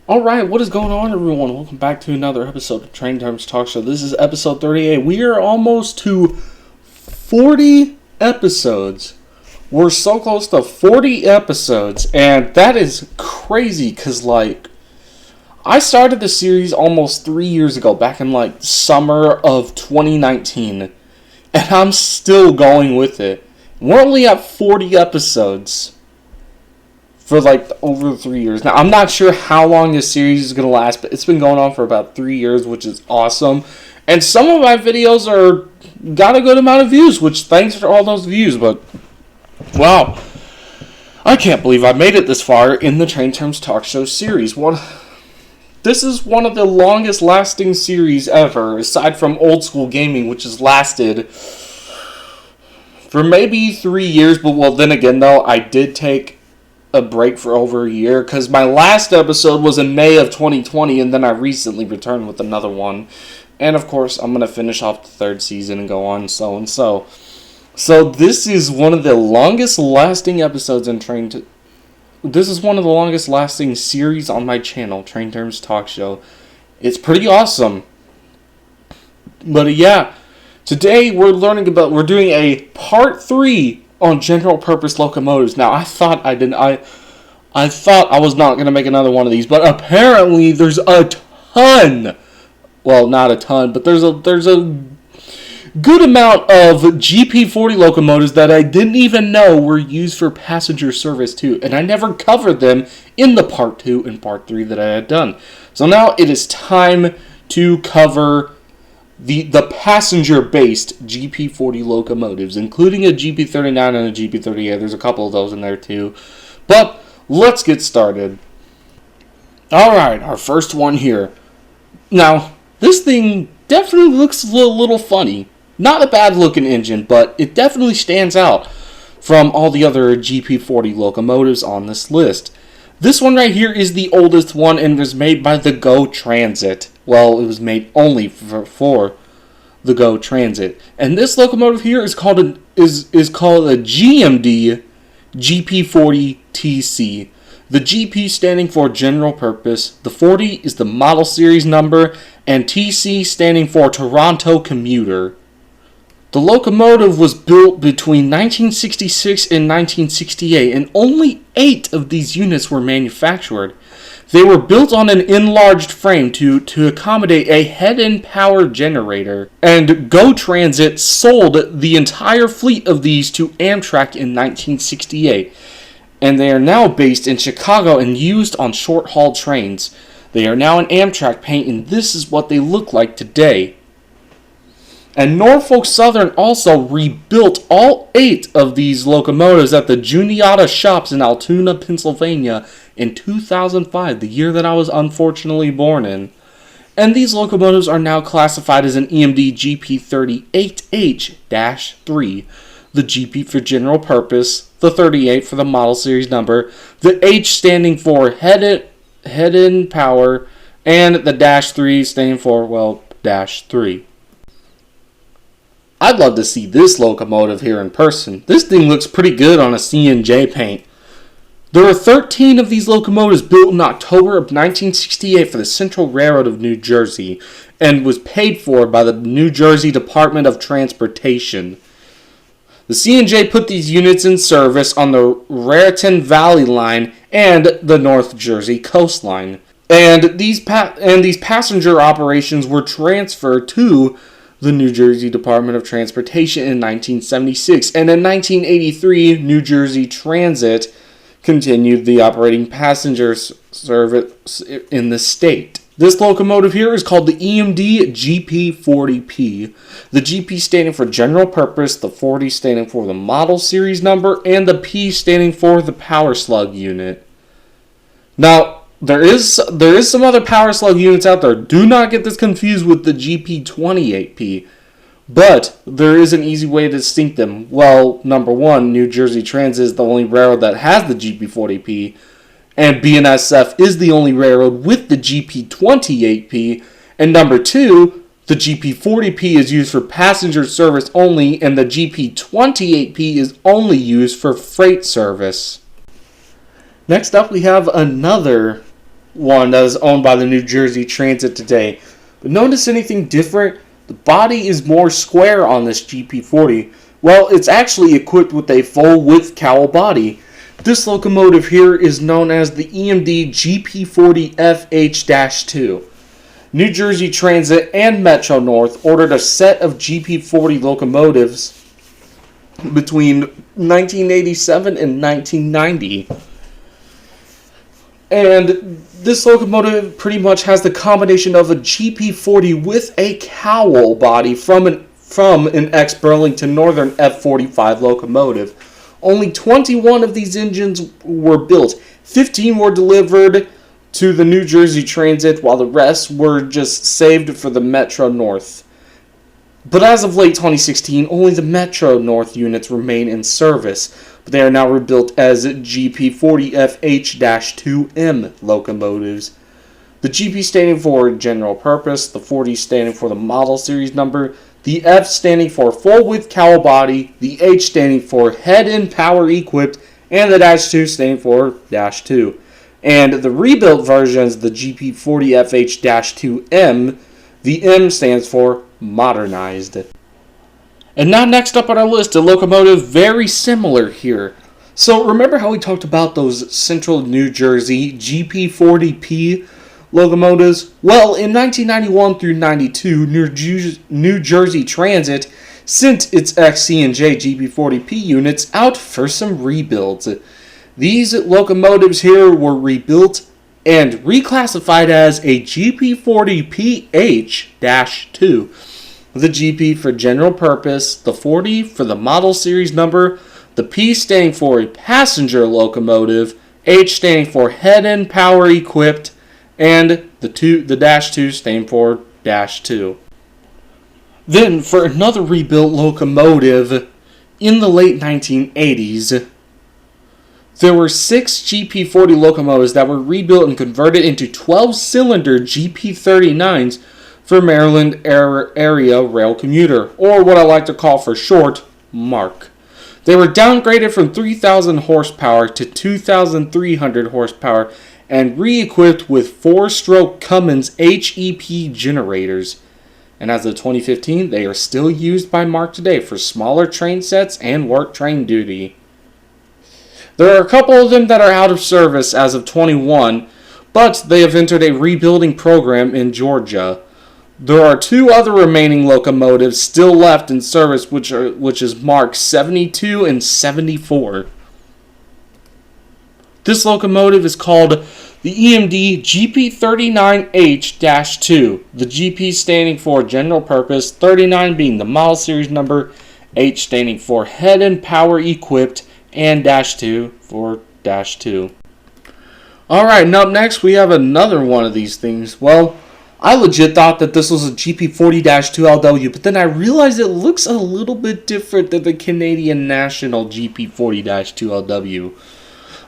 Alright, what is going on, everyone? Welcome back to another episode of Train Terms Talk Show. This is episode 38. We are almost to 40 episodes. We're so close to 40 episodes, and that is crazy, because, I started the series almost 3 years ago, back in, summer of 2019, and I'm still going with it. We're only at 40 episodes for over 3 years. Now, I'm not sure how long this series is going to last, but it's been going on for about 3 years, which is awesome. And some of my videos got a good amount of views, which thanks for all those views, but wow. I can't believe I made it this far in the Train Terms Talk Show series. This is one of the longest lasting series ever, aside from Old School Gaming, which has lasted for maybe 3 years, but then again though, I did take a break for over a year, because my last episode was in May of 2020, and then I recently returned with another one. And of course, I'm going to finish off the third season and go on so and so. So this is one of the longest lasting episodes in this is one of the longest lasting series on my channel, Train Terms Talk Show. It's pretty awesome. But yeah, today we're doing a part 3 on general purpose locomotives. Now, I thought I was not going to make another one of these, but apparently there's a ton. Well, not a ton, but there's a good amount of GP40 locomotives that I didn't even know were used for passenger service too, and I never covered them in the part 2 and part 3 that I had done. So now it is time to cover the passenger-based GP40 locomotives, including a GP39 and a GP38. There's a couple of those in there too. But let's get started. Alright, our first one here. Now, this thing definitely looks a little funny. Not a bad-looking engine, but it definitely stands out from all the other GP40 locomotives on this list. This one right here is the oldest one and was made by the Go Transit. Well, it was made only for the Go Transit. And this locomotive here is called a GMD GP40TC. The GP standing for General Purpose, the 40 is the model series number, and TC standing for Toronto Commuter. The locomotive was built between 1966 and 1968, and only 8 of these units were manufactured. They were built on an enlarged frame to accommodate a head-end power generator, and Go Transit sold the entire fleet of these to Amtrak in 1968, and they are now based in Chicago and used on short-haul trains. They are now in Amtrak paint, and this is what they look like today. And Norfolk Southern also rebuilt all 8 of these locomotives at the Juniata shops in Altoona, Pennsylvania in 2005, the year that I was unfortunately born in. And these locomotives are now classified as an EMD GP38H-3, the GP for General Purpose, the 38 for the model series number, the H standing for head-in power, and the -3 standing for, -3. I'd love to see this locomotive here in person. This thing looks pretty good on a C&J paint. There were 13 of these locomotives built in October of 1968 for the Central Railroad of New Jersey and was paid for by the New Jersey Department of Transportation. The C&J put these units in service on the Raritan Valley Line and the North Jersey coastline. And these passenger operations were transferred to the New Jersey Department of Transportation in 1976, and in 1983, New Jersey Transit continued the operating passenger service in the state. This locomotive here is called the EMD GP40P, the GP standing for General Purpose, the 40 standing for the model series number, and the P standing for the power slug unit. Now, There is some other power slug units out there. Do not get this confused with the GP28P. But there is an easy way to distinct them. Well, number one, New Jersey Transit is the only railroad that has the GP40P. And BNSF is the only railroad with the GP28P. And number two, the GP40P is used for passenger service only. And the GP28P is only used for freight service. Next up, we have another one that is owned by the New Jersey Transit today. But notice anything different? The body is more square on this GP40. Well, it's actually equipped with a full-width cowl body. This locomotive here is known as the EMD GP40FH-2. New Jersey Transit and Metro North ordered a set of GP40 locomotives between 1987 and 1990. And this locomotive pretty much has the combination of a GP40 with a cowl body from an ex-Burlington Northern F45 locomotive. Only 21 of these engines were built. 15 were delivered to the New Jersey Transit, while the rest were just saved for the Metro North. But as of late 2016, only the Metro North units remain in service, but they are now rebuilt as GP40FH-2M locomotives. The GP standing for General Purpose, the 40 standing for the model series number, the F standing for full-width cowl body, the H standing for head and power equipped, and the -2 standing for -2. And the rebuilt versions, the GP40FH-2M, the M stands for modernized. And now next up on our list, a locomotive very similar here. So remember how we talked about those Central New Jersey GP40P locomotives? Well, in 1991 through 92, New Jersey Transit sent its XC&J GP40P units out for some rebuilds. These locomotives here were rebuilt and reclassified as a GP40PH-2. The GP for General Purpose, the 40 for the model series number, the P standing for a passenger locomotive, H standing for head and power equipped, and the -2 standing for -2. Then, for another rebuilt locomotive, in the late 1980s, there were 6 GP40 locomotives that were rebuilt and converted into 12-cylinder GP39s for Maryland Area Rail Commuter, or what I like to call for short, MARC. They were downgraded from 3,000 horsepower to 2,300 horsepower and re-equipped with 4-stroke Cummins HEP generators. And as of 2015, they are still used by MARC today for smaller train sets and work train duty. There are a couple of them that are out of service as of 21, but they have entered a rebuilding program in Georgia. There are 2 other remaining locomotives still left in service, which is MARC 72 and 74. This locomotive is called the EMD GP39H-2, the GP standing for General Purpose, 39 being the model series number, H standing for head and power equipped, and -2 for -2. Alright, and up next we have another one of these things. Well, I legit thought that this was a GP40-2LW, but then I realized it looks a little bit different than the Canadian National GP40-2LW.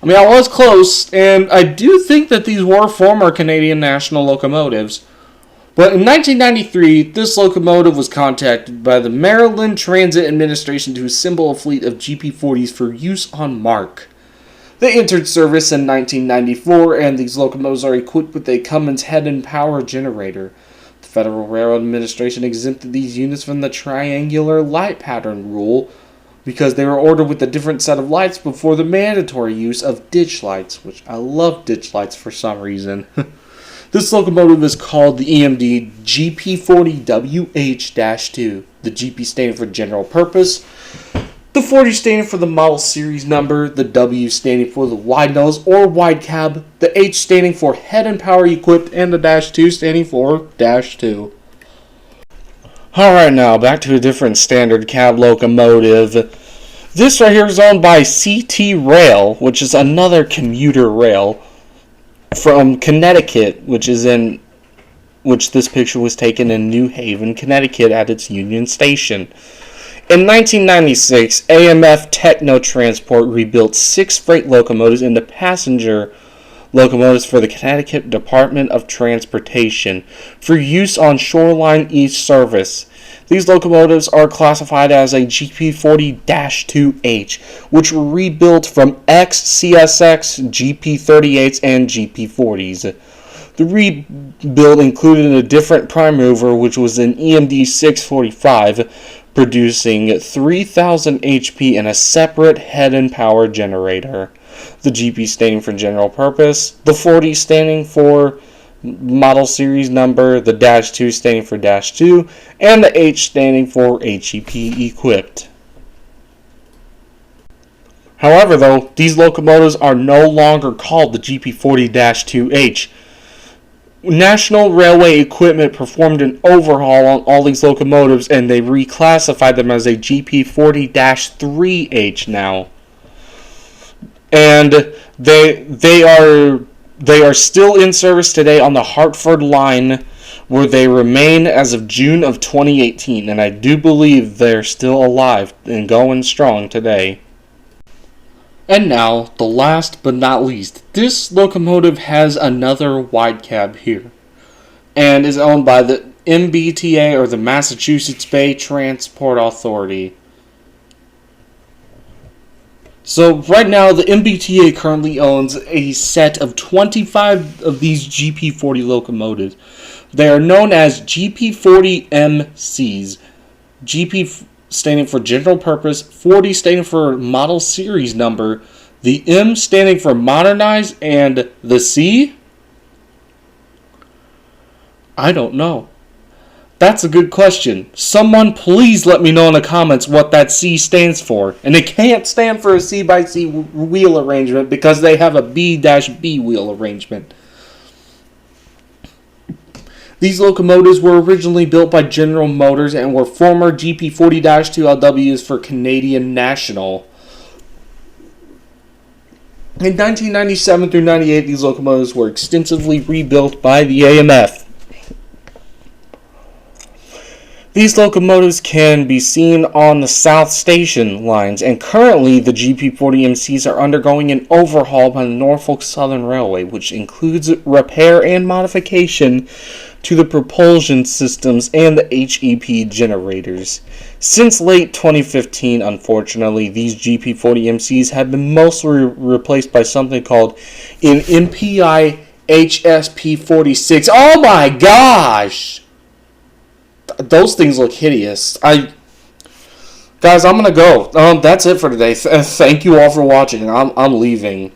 I mean, I was close, and I do think that these were former Canadian National locomotives. But in 1993, this locomotive was contacted by the Maryland Transit Administration to assemble a fleet of GP40s for use on MARC. They entered service in 1994, and these locomotives are equipped with a Cummins head and power generator. The Federal Railroad Administration exempted these units from the triangular light pattern rule because they were ordered with a different set of lights before the mandatory use of ditch lights, which I love ditch lights for some reason. This locomotive is called the EMD GP40WH-2, the GP standing for General Purpose, the 40 standing for the model series number, the W standing for the wide nose or wide cab, the H standing for head and power equipped, and the -2 standing for -2. Alright, now back to a different standard cab locomotive. This right here is owned by CT Rail, which is another commuter rail from Connecticut, which this picture was taken in New Haven, Connecticut at its Union Station. In 1996, AMF Techno Transport rebuilt 6 freight locomotives into passenger locomotives for the Connecticut Department of Transportation for use on Shoreline East service. These locomotives are classified as a GP40-2H, which were rebuilt from ex-CSX GP38s and GP40s. The rebuild included a different prime mover, which was an EMD 645, producing 3,000 HP and a separate head and power generator. The GP standing for General Purpose, the 40 standing for Model Series Number, the -2 standing for -2, and the H standing for HEP Equipped. However, though, these locomotives are no longer called the GP40-2H. National Railway Equipment performed an overhaul on all these locomotives, and they reclassified them as a GP40-3H now. And they are still in service today on the Hartford line, where they remain as of June of 2018, and I do believe they're still alive and going strong today. And now, the last but not least, this locomotive has another wide cab here, and is owned by the MBTA, or the Massachusetts Bay Transport Authority. So right now, the MBTA currently owns a set of 25 of these GP40 locomotives. They are known as GP40MCs. GP standing for General Purpose, 40 standing for Model Series Number, the M standing for Modernized, and the C? I don't know. That's a good question. Someone please let me know in the comments what that C stands for. And it can't stand for a C by C wheel arrangement because they have a B-B wheel arrangement. These locomotives were originally built by General Motors and were former GP40-2 LWs for Canadian National. In 1997 through 98, these locomotives were extensively rebuilt by the AMF. These locomotives can be seen on the South Station lines, and currently the GP40MCs are undergoing an overhaul by the Norfolk Southern Railway, which includes repair and modification to the propulsion systems and the HEP generators. Since late 2015, unfortunately, these GP40MCs have been mostly replaced by something called an MPI HSP46. Oh my gosh! Those things look hideous. Guys, I'm gonna go. That's it for today. Thank you all for watching. I'm leaving.